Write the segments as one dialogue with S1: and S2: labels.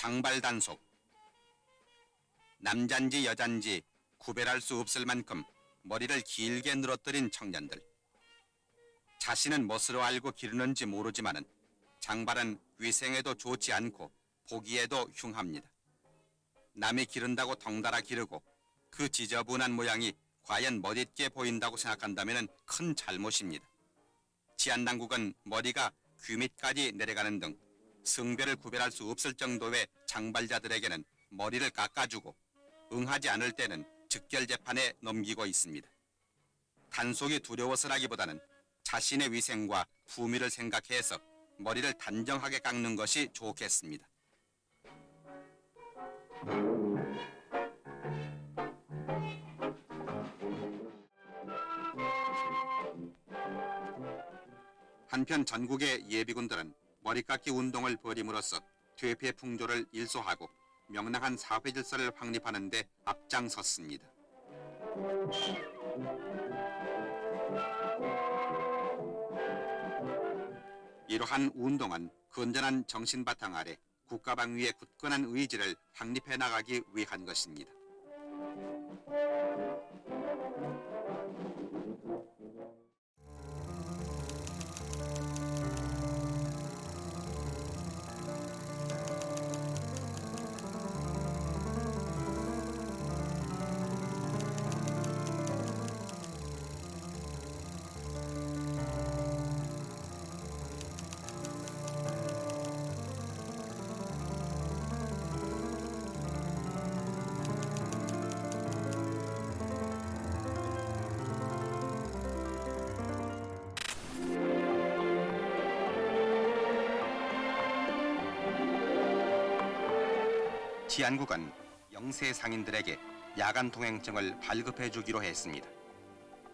S1: 장발 단속. 남잔지 여잔지 구별할 수 없을 만큼 머리를 길게 늘어뜨린 청년들. 자신은 멋으로 알고 기르는지 모르지만은 장발은 위생에도 좋지 않고 보기에도 흉합니다. 남이 기른다고 덩달아 기르고 그 지저분한 모양이 과연 멋있게 보인다고 생각한다면 큰 잘못입니다. 치안당국은 머리가 귀 밑까지 내려가는 등 성별을 구별할 수 없을 정도의 장발자들에게는 머리를 깎아주고 응하지 않을 때는 즉결재판에 넘기고 있습니다. 단속이 두려워서라기보다는 자신의 위생과 품위를 생각해서 머리를 단정하게 깎는 것이 좋겠습니다. 한편 전국의 예비군들은 머리깎기 운동을 벌임으로써 퇴폐 풍조를 일소하고 명랑한 사회 질서를 확립하는 데 앞장섰습니다. 이러한 운동은 건전한 정신 바탕 아래 국가방위의 굳건한 의지를 확립해 나가기 위한 것입니다. 치안국은 영세 상인들에게 야간 통행증을 발급해 주기로 했습니다.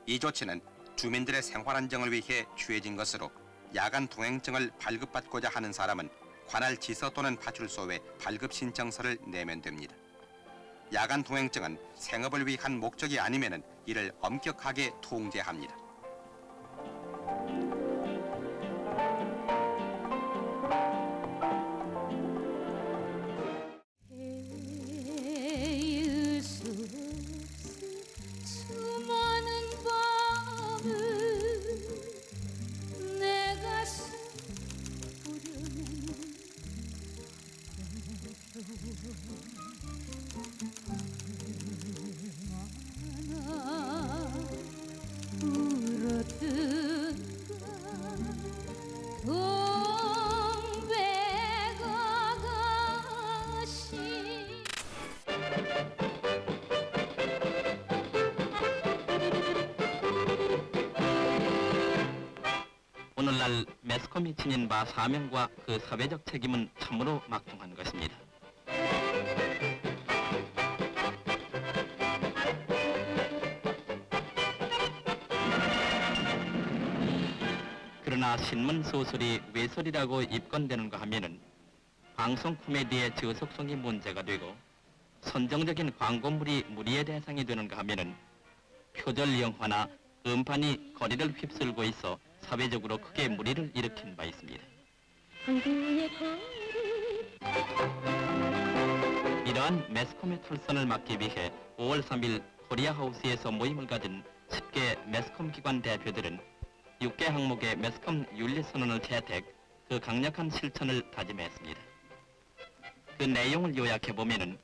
S1: 이 조치는 주민들의 생활 안정을 위해 취해진 것으로 야간 통행증을 발급받고자 하는 사람은 관할 지서 또는 파출소에 발급 신청서를 내면 됩니다. 야간 통행증은 생업을 위한 목적이 아니면 이를 엄격하게 통제합니다.
S2: 오늘날 매스컴이 지닌 바 사명과 그 사회적 책임은 참으로 막중한 것입니다. 그러나 신문 소설이 외설이라고 입건되는가 하면은 방송 코미디의 저속성이 문제가 되고 선정적인 광고물이 무리의 대상이 되는가 하면은 표절 영화나 음판이 거리를 휩쓸고 있어 사회적으로 크게 무리를 일으킨 바 있습니다. 이러한 매스컴의 탈선을 막기 위해 5월 3일 코리아하우스에서 모임을 가진 10개 매스컴 기관 대표들은 6개 항목의 매스컴 윤리선언을 채택, 그 강력한 실천을 다짐했습니다. 그 내용을 요약해보면은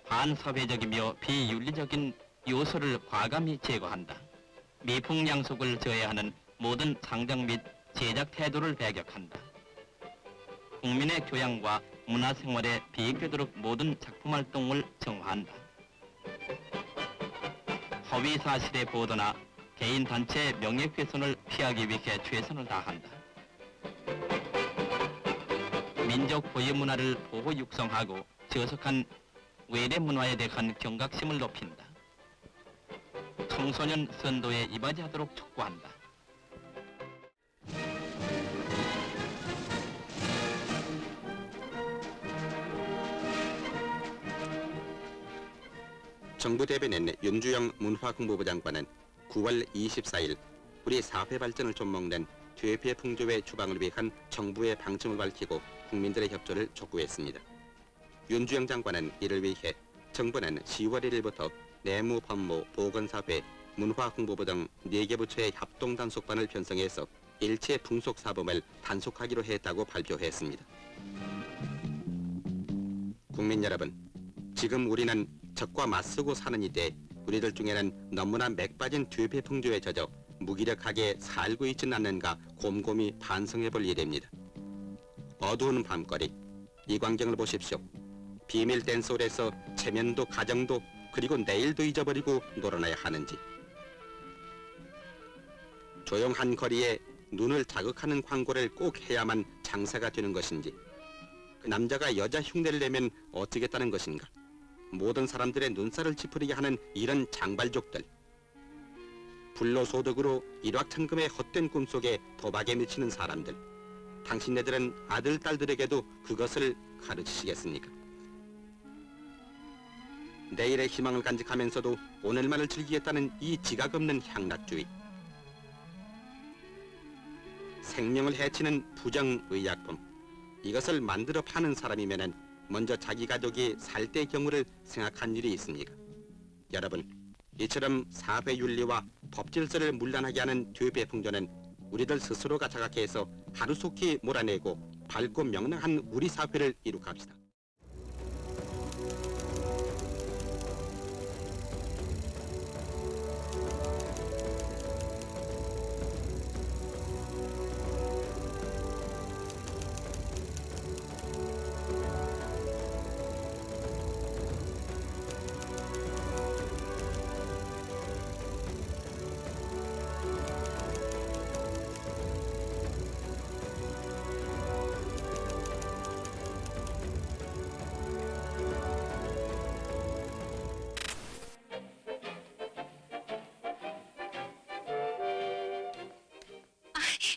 S2: 반사회적이며 비윤리적인 요소를 과감히 제거한다. 미풍양속을 저해하는 모든 상정 및 제작 태도를 배격한다. 국민의 교양과 문화생활에 비익되도록 모든 작품 활동을 정화한다. 허위 사실의 보도나 개인 단체의 명예훼손을 피하기 위해 최선을 다한다. 민족 고유 문화를 보호 육성하고 저속한 외래 문화에 대한 경각심을 높인다. 청소년 선도에 이바지하도록 촉구한다.
S1: 정부 대변인 윤주영 문화공보부 장관은 9월 24일 우리 사회 발전을 좀먹는 퇴폐 풍조의 추방을 위한 정부의 방침을 밝히고 국민들의 협조를 촉구했습니다.
S3: 윤주영 장관은 이를 위해 정부는 10월 1일부터 내무, 법무, 보건사회, 문화홍보부 등 4개 부처의 합동 단속반을 편성해서 일체 풍속 사범을 단속하기로 했다고 발표했습니다. 국민 여러분, 지금 우리는 적과 맞서고 사는 이때 우리들 중에는 너무나 맥 빠진 뒤배풍조에 젖어 무기력하게 살고 있지는 않는가 곰곰이 반성해볼 일입니다. 어두운 밤거리, 이 광경을 보십시오. 비밀 댄스홀에서 체면도 가정도 그리고 내일도 잊어버리고 놀아나야 하는지, 조용한 거리에 눈을 자극하는 광고를 꼭 해야만 장사가 되는 것인지, 그 남자가 여자 흉내를 내면 어쩌겠다는 것인가, 모든 사람들의 눈살을 찌푸리게 하는 이런 장발족들, 불로소득으로 일확천금의 헛된 꿈속에 도박에 미치는 사람들, 당신네들은 아들, 딸들에게도 그것을 가르치시겠습니까? 내일의 희망을 간직하면서도 오늘만을 즐기겠다는 이 지각 없는 향락주의, 생명을 해치는 부정의약품, 이것을 만들어 파는 사람이면은 먼저 자기 가족이 살 때 경우를 생각한 일이 있습니까? 여러분, 이처럼 사회윤리와 법질서를 문란하게 하는 뒤배풍조는 우리들 스스로가 자각해서 하루속히 몰아내고 밝고 명랑한 우리 사회를 이룩합시다.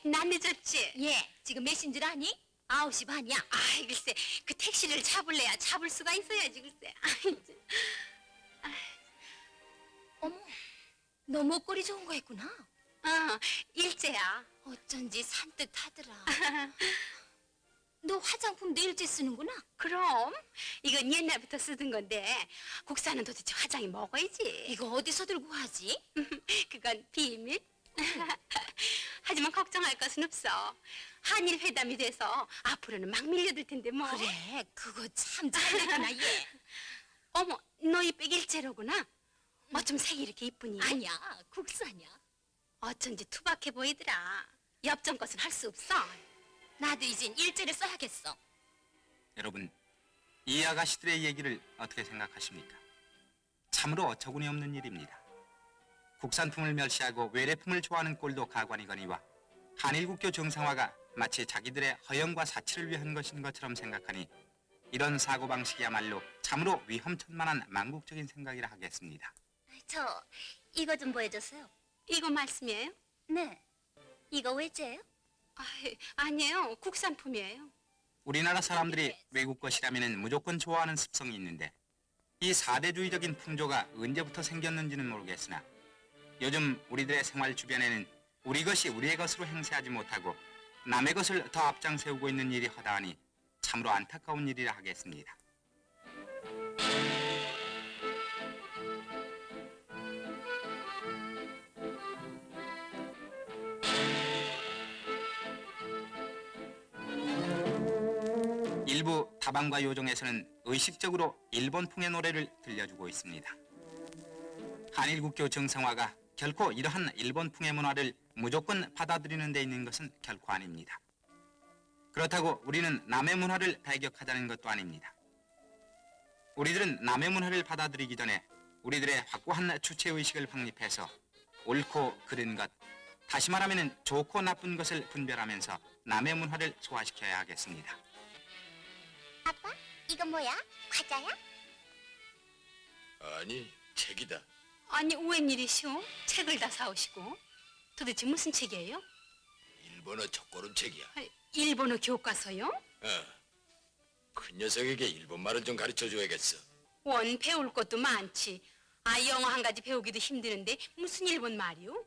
S4: 난 늦었지?
S5: 예, 지금 몇 시인 줄 아니? 9시 반이야.
S4: 아이 글쎄 그 택시를 잡을래야 잡을 수가 있어야지 글쎄.
S5: 어머, 너 목걸이 좋은 거 했구나.
S4: 일제야.
S5: 어쩐지 산뜻하더라. 너 화장품도 일제 쓰는구나.
S4: 그럼 이건 옛날부터 쓰던 건데 국산은 도대체 화장이 먹어야지.
S5: 이거 어디서 들고 하지?
S4: 그건 비밀. 하지만 걱정할 것은 없어. 한일 회담이 돼서 앞으로는 막 밀려들 텐데 뭐.
S5: 그래, 그거 참 잘됐구나, 얘.
S4: 어머, 너희 백 일제로구나. 어쩜 색이 이렇게 이쁘니?
S5: 아니야, 국산이야.
S4: 어쩐지 투박해 보이더라. 엽전 것은 할 수 없어.
S5: 나도 이젠 일제를 써야겠어.
S1: 여러분, 이 아가씨들의 얘기를 어떻게 생각하십니까? 참으로 어처구니 없는 일입니다. 국산품을 멸시하고 외래품을 좋아하는 꼴도 가관이거니와 한일국교 정상화가 마치 자기들의 허영과 사치를 위한 것인 것처럼 생각하니 이런 사고방식이야말로 참으로 위험천만한 망국적인 생각이라 하겠습니다.
S5: 저 이거 좀 보여줬어요.
S4: 이거 말씀이에요?
S5: 네. 이거 외제예요?
S4: 아니에요. 국산품이에요.
S1: 우리나라 사람들이 외국 것이라면 무조건 좋아하는 습성이 있는데 이 사대주의적인 풍조가 언제부터 생겼는지는 모르겠으나 요즘 우리들의 생활 주변에는 우리 것이 우리의 것으로 행세하지 못하고 남의 것을 더 앞장세우고 있는 일이 허다하니 참으로 안타까운 일이라 하겠습니다. 일부 다방과 요정에서는 의식적으로 일본풍의 노래를 들려주고 있습니다. 한일국교 정상화가 결코 이러한 일본풍의 문화를 무조건 받아들이는 데 있는 것은 결코 아닙니다. 그렇다고 우리는 남의 문화를 배격하자는 것도 아닙니다. 우리들은 남의 문화를 받아들이기 전에 우리들의 확고한 주체의식을 확립해서 옳고 그른 것, 다시 말하면 좋고 나쁜 것을 분별하면서 남의 문화를 소화시켜야 하겠습니다.
S5: 아빠, 이건 뭐야? 과자야?
S6: 아니, 책이다.
S4: 아니 웬일이시오? 책을 다 사오시고. 도대체 무슨 책이에요?
S6: 일본어 첫걸음 책이야.
S4: 일본어 교과서요?
S6: 큰 녀석에게 일본말을 좀 가르쳐줘야겠어.
S4: 원 배울 것도 많지. 영어 한 가지 배우기도 힘드는데 무슨 일본 말이오?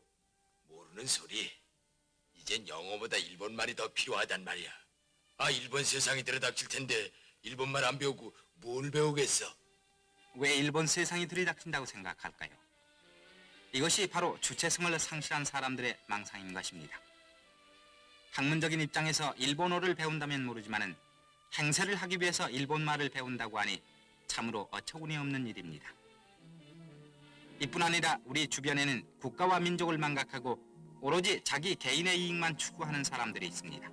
S6: 모르는 소리. 이젠 영어보다 일본말이 더 필요하단 말이야. 일본 세상이 들여닥칠 텐데 일본말 안 배우고 뭘 배우겠어?
S7: 왜 일본 세상이 들이닥친다고 생각할까요? 이것이 바로 주체성을 상실한 사람들의 망상인 것입니다. 학문적인 입장에서 일본어를 배운다면 모르지만은 행세를 하기 위해서 일본말을 배운다고 하니 참으로 어처구니 없는 일입니다. 이뿐 아니라 우리 주변에는 국가와 민족을 망각하고 오로지 자기 개인의 이익만 추구하는 사람들이 있습니다.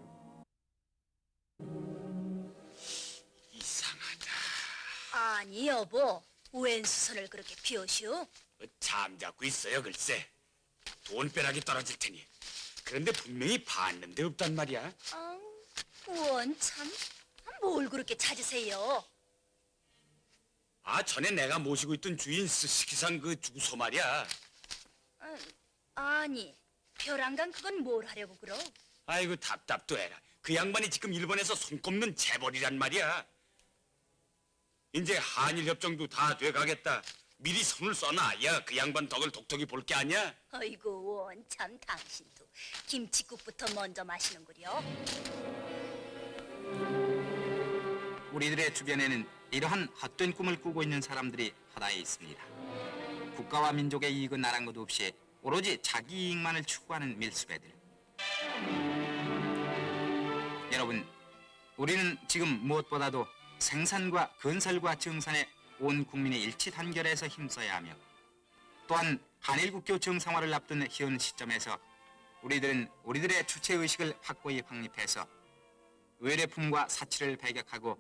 S6: 이상하다.
S5: 아니 여보, 웬 수선을 그렇게 피우시오?
S8: 잠자고 있어요, 글쎄. 돈벼락이 떨어질 테니. 그런데 분명히 봤는데 없단 말이야.
S5: 원참, 뭘 그렇게 찾으세요?
S8: 전에 내가 모시고 있던 주인 스키상 그 주소 말이야.
S5: 아니, 벼랑간 그건 뭘 하려고 그러?
S8: 아이고 답답도 해라. 그 양반이 지금 일본에서 손꼽는 재벌이란 말이야. 이제 한일 협정도 다 돼가겠다. 미리 손을 써놔야 그 양반 덕을 독특히 볼 게 아니야.
S5: 아이고 원참, 당신도 김치국부터 먼저 마시는구려.
S7: 우리들의 주변에는 이러한 헛된 꿈을 꾸고 있는 사람들이 허다해 있습니다. 국가와 민족의 이익은 아랑곳 없이 오로지 자기 이익만을 추구하는 밀수배들. 여러분, 우리는 지금 무엇보다도 생산과 건설과 증산에 온 국민의 일치 단결해서 힘써야 하며 또한 한일 국교 정상화를 앞둔 현 시점에서 우리들은 우리들의 주체의식을 확고히 확립해서 외래품과 사치를 배격하고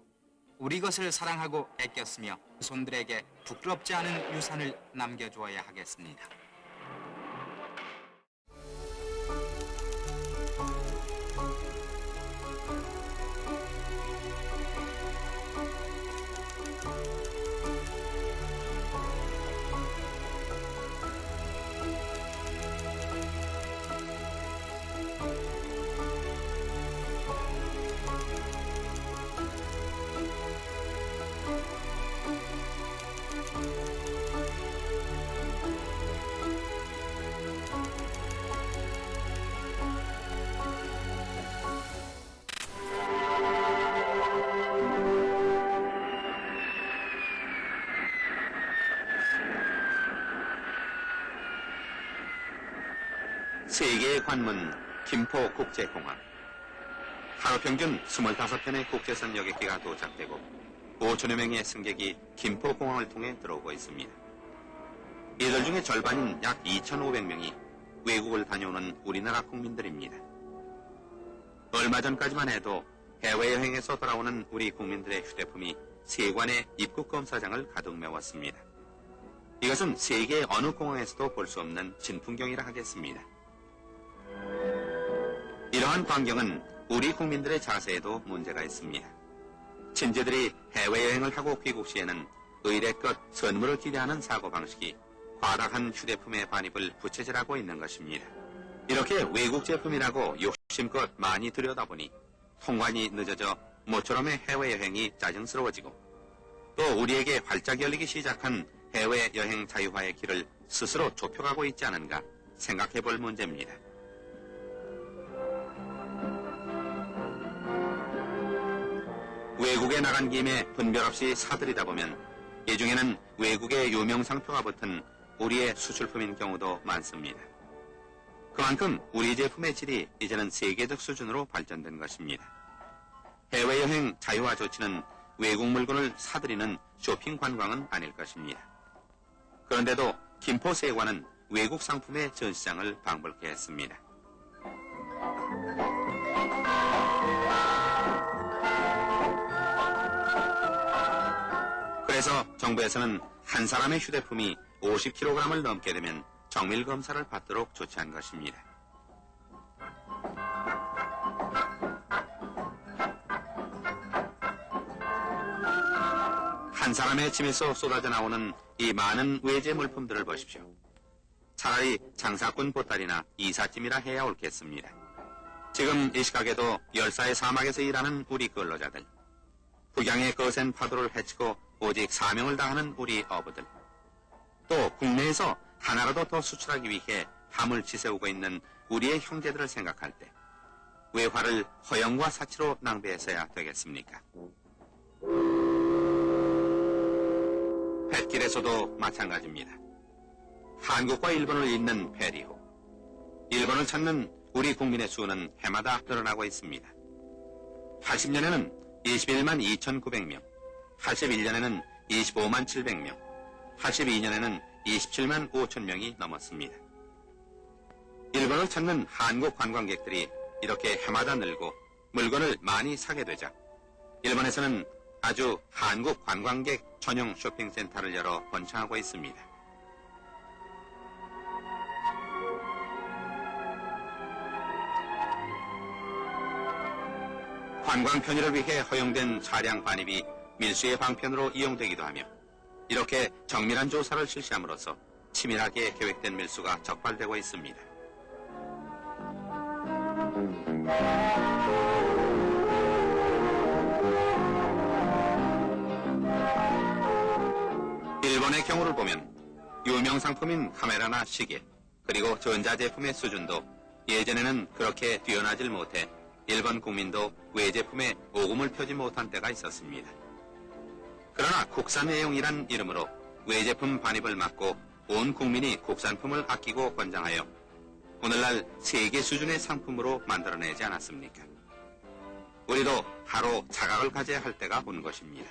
S7: 우리 것을 사랑하고 아꼈으며 손들에게 부끄럽지 않은 유산을 남겨주어야 하겠습니다.
S3: 세계의 관문 김포 국제공항. 하루 평균 25편의 국제선 여객기가 도착되고 5천여 명의 승객이 김포공항을 통해 들어오고 있습니다. 이들 중에 절반인 약 2,500명이 외국을 다녀오는 우리나라 국민들입니다. 얼마 전까지만 해도 해외여행에서 돌아오는 우리 국민들의 휴대폰이 세관의 입국 검사장을 가득 메웠습니다. 이것은 세계 어느 공항에서도 볼 수 없는 진풍경이라 하겠습니다. 이러한 광경은 우리 국민들의 자세에도 문제가 있습니다. 친지들이 해외여행을 하고 귀국 시에는 의례껏 선물을 기대하는 사고방식이 과다한 휴대폰의 반입을 부채질하고 있는 것입니다. 이렇게 외국 제품이라고 욕심껏 많이 들여다보니 통관이 늦어져 모처럼의 해외여행이 짜증스러워지고 또 우리에게 활짝 열리기 시작한 해외여행 자유화의 길을 스스로 좁혀가고 있지 않은가 생각해 볼 문제입니다. 외국에 나간 김에 분별 없이 사들이다 보면 이 중에는 외국의 유명 상표가 붙은 우리의 수출품인 경우도 많습니다. 그만큼 우리 제품의 질이 이제는 세계적 수준으로 발전된 것입니다. 해외여행 자유화 조치는 외국 물건을 사들이는 쇼핑 관광은 아닐 것입니다. 그런데도 김포세관은 외국 상품의 전시장을 방불케 했습니다. 그래서 정부에서는 한 사람의 휴대폰이 50kg을 넘게 되면 정밀 검사를 받도록 조치한 것입니다. 한 사람의 짐에서 쏟아져 나오는 이 많은 외제 물품들을 보십시오. 차라리 장사꾼 보따리나 이삿짐이라 해야 옳겠습니다. 지금 이 시각에도 열사의 사막에서 일하는 우리 근로자들, 북양의 거센 파도를 헤치고 오직 사명을 다하는 우리 어부들, 또 국내에서 하나라도 더 수출하기 위해 밤을 지새우고 있는 우리의 형제들을 생각할 때 외화를 허영과 사치로 낭비해서야 되겠습니까? 뱃길에서도 마찬가지입니다. 한국과 일본을 잇는 페리호. 일본을 찾는 우리 국민의 수는 해마다 늘어나고 있습니다. 80년에는 21만 2,900명, 81년에는 25만 700명, 82년에는 27만 5천 명이 넘었습니다. 일본을 찾는 한국 관광객들이 이렇게 해마다 늘고 물건을 많이 사게 되자 일본에서는 아주 한국 관광객 전용 쇼핑센터를 열어 번창하고 있습니다. 관광 편의를 위해 허용된 차량 반입이 밀수의 방편으로 이용되기도 하며 이렇게 정밀한 조사를 실시함으로써 치밀하게 계획된 밀수가 적발되고 있습니다. 일본의 경우를 보면 유명 상품인 카메라나 시계 그리고 전자제품의 수준도 예전에는 그렇게 뛰어나질 못해 일본 국민도 외제품에 오금을 펴지 못한 때가 있었습니다. 그러나 국산 외용이란 이름으로 외제품 반입을 막고 온 국민이 국산품을 아끼고 권장하여 오늘날 세계 수준의 상품으로 만들어내지 않았습니까? 우리도 바로 자각을 가져야 할 때가 온 것입니다.